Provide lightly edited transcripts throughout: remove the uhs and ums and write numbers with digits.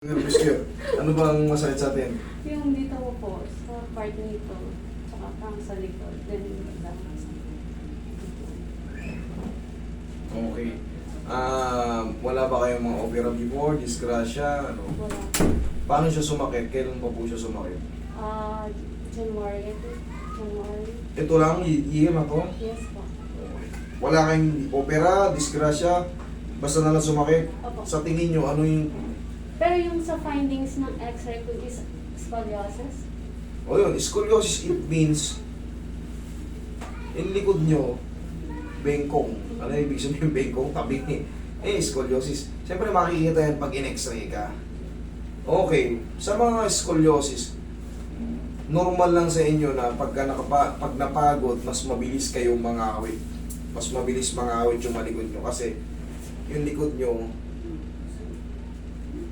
Nervous kayo. Ano ba ang masakit sa atin? Yung dito ko po, sa part nito, tsaka pang sa likod, then Okay. Wala ba kayong mga opera before? Disgrasya? Ano? wala. Paano siya sumakit? Kailan pa po siya sumakit? January, January. Ito lang, year na to? Yes po. Okay. Wala kayong opera, disgrasya, basta na lang sumakit? Opo. Sa tingin nyo, ano yung... Pero yung sa findings ng x-ray ko is scoliosis. O yun, scoliosis, it means yung likod nyo, bengkong. Ano yung ibig sabihin bengkong? Tabi scoliosis. Siyempre makikita yan pag in-x-ray ka. Okay, sa mga scoliosis, normal lang sa inyo na pag napagod, mas mabilis kayong mangawit. Mas mabilis mangawit yung malikod nyo kasi yung likod nyo,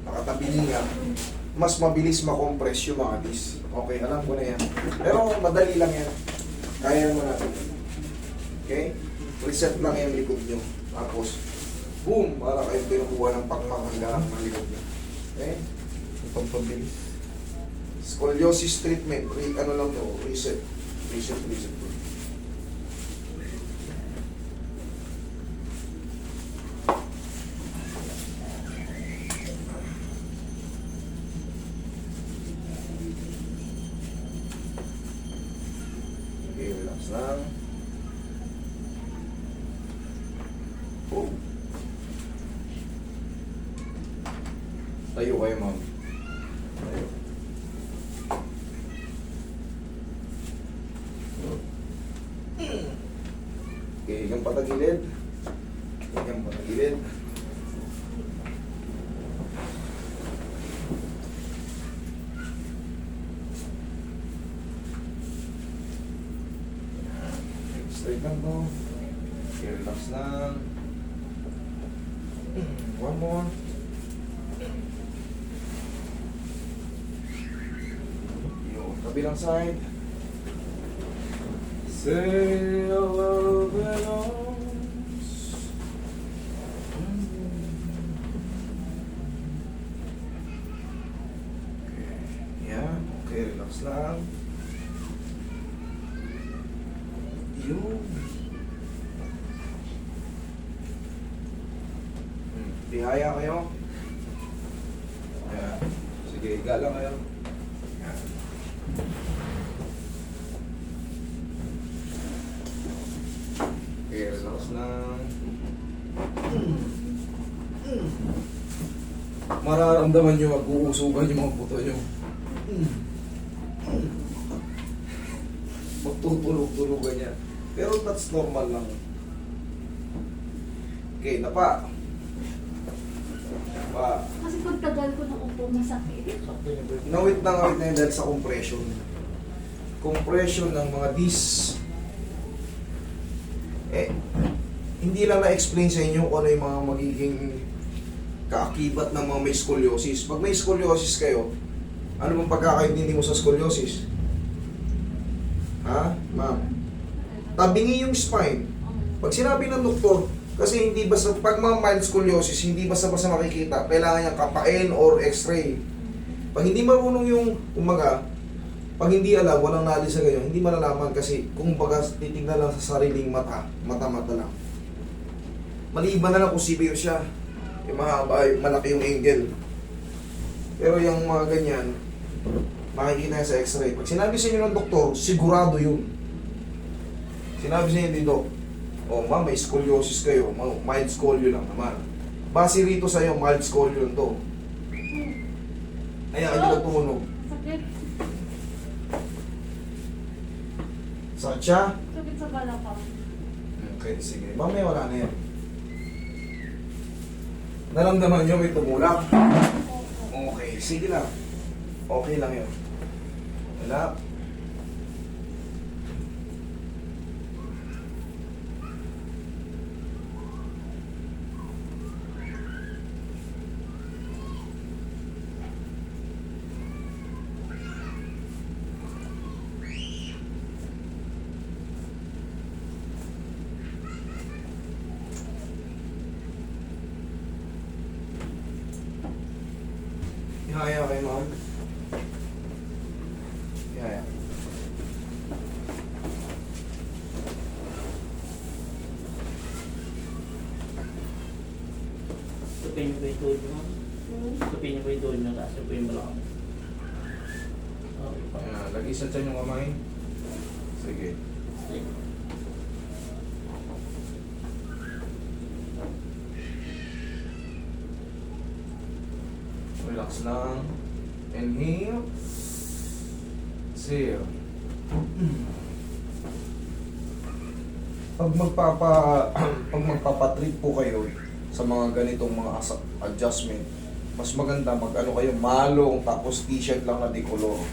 nakatabi nga, mas mabilis makompress yung mga disc. Okay, alam ko na yan. Pero madali lang yan. Kaya mo natin. Okay? Reset lang yung likod nyo. Tapos, boom! Para kayo pinukuha ng pangmanganggalang ng likod nyo. Okay? Pagpabilis. Scoliosis treatment. Ano lang to? Reset. Reset. Okay, relax lang. Oh. Tayo kayo, ma'am. Tayo. Okay, hanggang patagilid. Hanggang patagilid. Straight lang to. Okay, relax lang. One more. Yung kabilang side. Say our love belongs. Okay, yan. Okay, relax lang. Yun. Tihaya kayo. Ayan. Sige, higa lang kayo. Ayan. Okay, relax lang. Mararamdaman nyo mag-uusugan yung mga buto nyo. Magtutulog-tulogan yan. Pero that's normal lang. Okay, napa. Pa. Kasi pag tagal ko ng upo, masakit. Nawit na yun dahil sa compression. Compression ng mga disc. Hindi lang na-explain sa inyo kung ano yung mga magiging kaakibat ng mga may scoliosis. Pag may scoliosis kayo, ano bang pagkakaintindi mo sa scoliosis? Ha? Ma'am? Tabingi yung spine. Pag sinabi ng doktor, kasi hindi basta, pag mga mild scoliosis, hindi basta-basta makikita, kailangan niya kapain or x-ray. Pag hindi marunong yung, umaga, pag hindi alam, walang knowledge sa ganyan, hindi malalaman kasi kung baga titignan lang sa sariling mata-mata lang. Maliban na lang kung severe siya, yung mahaba, malaki yung angle. Pero yung mga ganyan, makikita sa x-ray. Pag sinabi sa inyo ng doktor, sigurado yun. Sinabi sa inyo dito, oh ma'am, may scoliosis kayo, mild scolio lang naman. Base rito sa'yo, mild scolio to. Ayan, hindi ka tumunog. Sakit. Sakit siya? Sakit sa balakang. Okay, sige. Mamaya wala na yan. Naramdaman nyo may tumulak? Okay, sige lang. Okay lang yun. Wala. Ihaya kayo, ma'am. Ihaya. Tupin niyo po yung tuhod niyo, ma'am. Tupin niyo po yung tuhod niyo, taas niyo po yung balakang. Okay pa. Ayan, lagi sa tiyan yung kamay. Sige. Sige. Relax lang. Inhale. Exhale. Pag pag magpapatrip po kayo sa mga ganitong mga adjustment, mas maganda mag-ano kayo, malong, tapos t-shirt lang na decolor.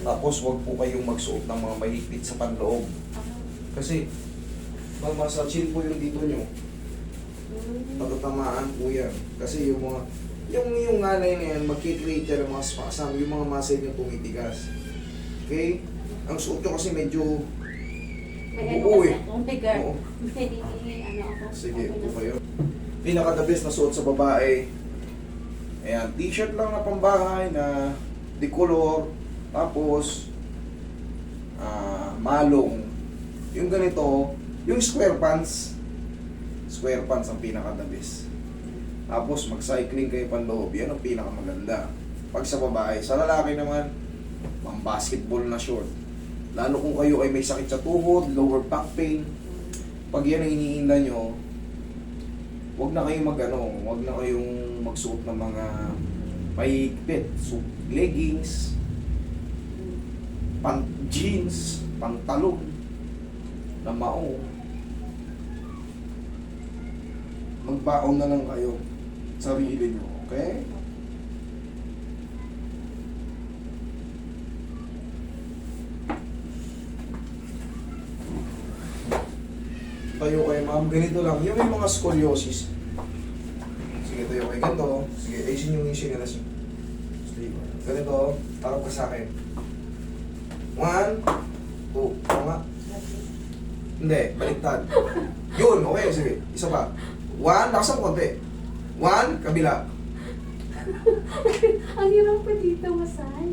Tapos wag po kayong magsuot ng mga mahigpit sa panloob. Kasi mamasachin po yung dito nyo. Matatamaan po yan. Kasi yung mga yung nganay na yan, magkikreate yan ng mga spasm, yung mga muscle nyo tumitigas. Okay? Ang suot nyo kasi medyo May ano buo kasi eh. akong bigger. Oo. May ano ako. Sige, okay upo na. kayo. Pinaka-the best na suot sa babae. Ayan, t-shirt lang na pambahay na decolor. Tapos, malong. Yung ganito, yung square pants. Square pants ang pinaka-the best. Tapos, mag-cycling kayo panloob. Yan ang pinaka-maganda. Pag sa babae, sa lalaki naman, pang-basketball na short. Lalo kung kayo ay may sakit sa tuhod, lower back pain. Pag yan ang iniinda nyo, wag na kayong wag na kayong magsuot ng mga mahigpit. So, leggings, jeans, pantalon, na mao. Magbaon na lang kayo sa sarili nyo, okay? Tayo kayo, ma'am. Ganito lang. Yung may mga scoliosis. Sige, tayo kayo. Ganito. Sige, ayusin yung isinelas nyo. Ganito. Tarap ka sa akin. 1, 2. Tama? Hindi. Baliktad. Yun. Okay. Sige. Isa pa. 1. Lakas mo konti. 1. Kabila. Ang hirap pa dito, Masay.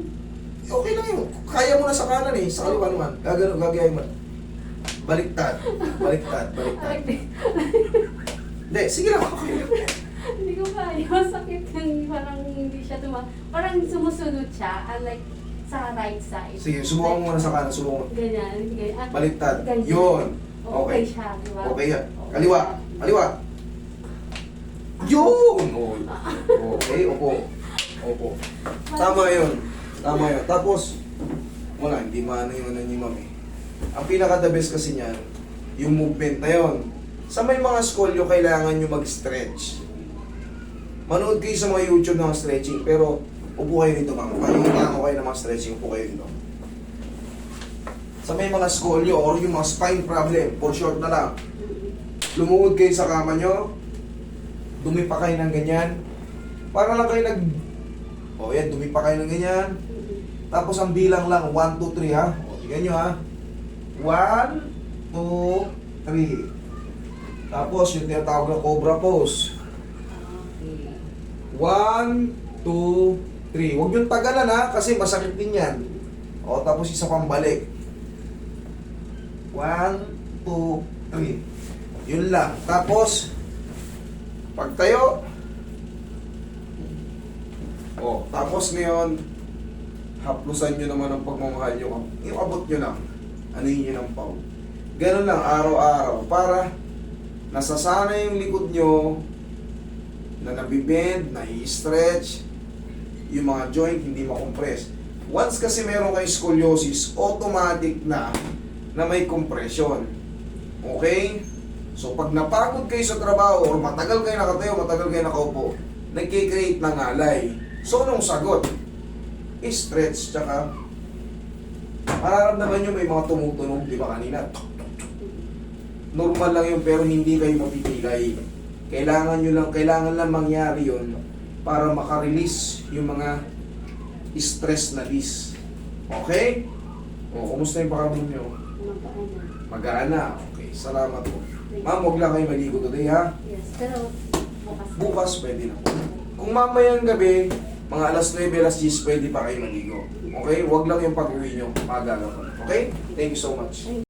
Okay lang yun. Kaya mo na sa kanan eh. Sa kaliwa naman. Gagayahin mo. Baliktad. Baliktad. Baliktad. Hindi. Sige lang. Okay. Hindi ko kaya. Masakit yung parang hindi siya parang sumusunod siya. Unlike sa right side. Sige. Subukan mo muna sa kanan. Subukan mo. Ganyan. Ganyan. Ah, Baliktad. ganyan. Yun. Okay Okay. siya, di ba? Okay yan. Kaliwa. Kaliwa. Yun! Okay, opo. Opo. Tama yun. Tama yun. Tapos, wala, hindi maano yung ano ni ma'am eh. Ang pinaka-the best kasi niyan, yung movement na yun. Sa may mga scolio, kailangan nyo mag-stretch. Manood kayo sa mga YouTube ng stretching, pero upo kayo dito ma'am. Pakikita ko kayo ng mga stretching, upo kayo dito. Sa may mga scolio or yung mga spine problem, for short na lang, lumuhod kayo sa kama nyo, dumi pa kayo ng ganyan, para lang kayo yan, dumi pa kayo ng ganyan, tapos ang bilang lang, 1, 2, 3 ha, tingnan nyo ha, 1, 2, 3, tapos yung tinatawag na cobra pose, 1, 2, 3, huwag yung tagalan ha, kasi masakit din yan, tapos isa pang balik, 1, 2, 3. Yun lang. Tapos, pagtayo. Tapos ngayon, haplusan nyo naman ang pagmamahal nyo. Yung abot nyo lang. Anuhin nyo ng pau. Ganun lang, araw-araw. Para nasasanay yung likod nyo, na nabibend, na-i-stretch, yung mga joint hindi makompress. Once kasi meron kayo scoliosis, automatic na may compression. Okay? So pag napagod kayo sa trabaho or matagal kayo nakatayo, matagal kayo nakaupo, nagkikreate ng alay. So anong sagot? I-stretch, tsaka mararamdaman nyo may mga tumutunog, di ba kanina? Normal lang yun pero hindi kayo mapipigay. Kailangan lang mangyari yun para makarelease yung mga stress na list. Okay? Kumusta yung pakiramdam nyo? Magaan na. Okay, salamat po. Ma'am, huwag lang kayo maligo today ha. Yes, pero bukas. Bukas pwede na po. Kung mamayang gabi, Mga alas 9, alas 10, pwede pa kayo maligo. Okay? Huwag lang yung pag-uwi nyo. Maaga po. Okay? Thank you so much.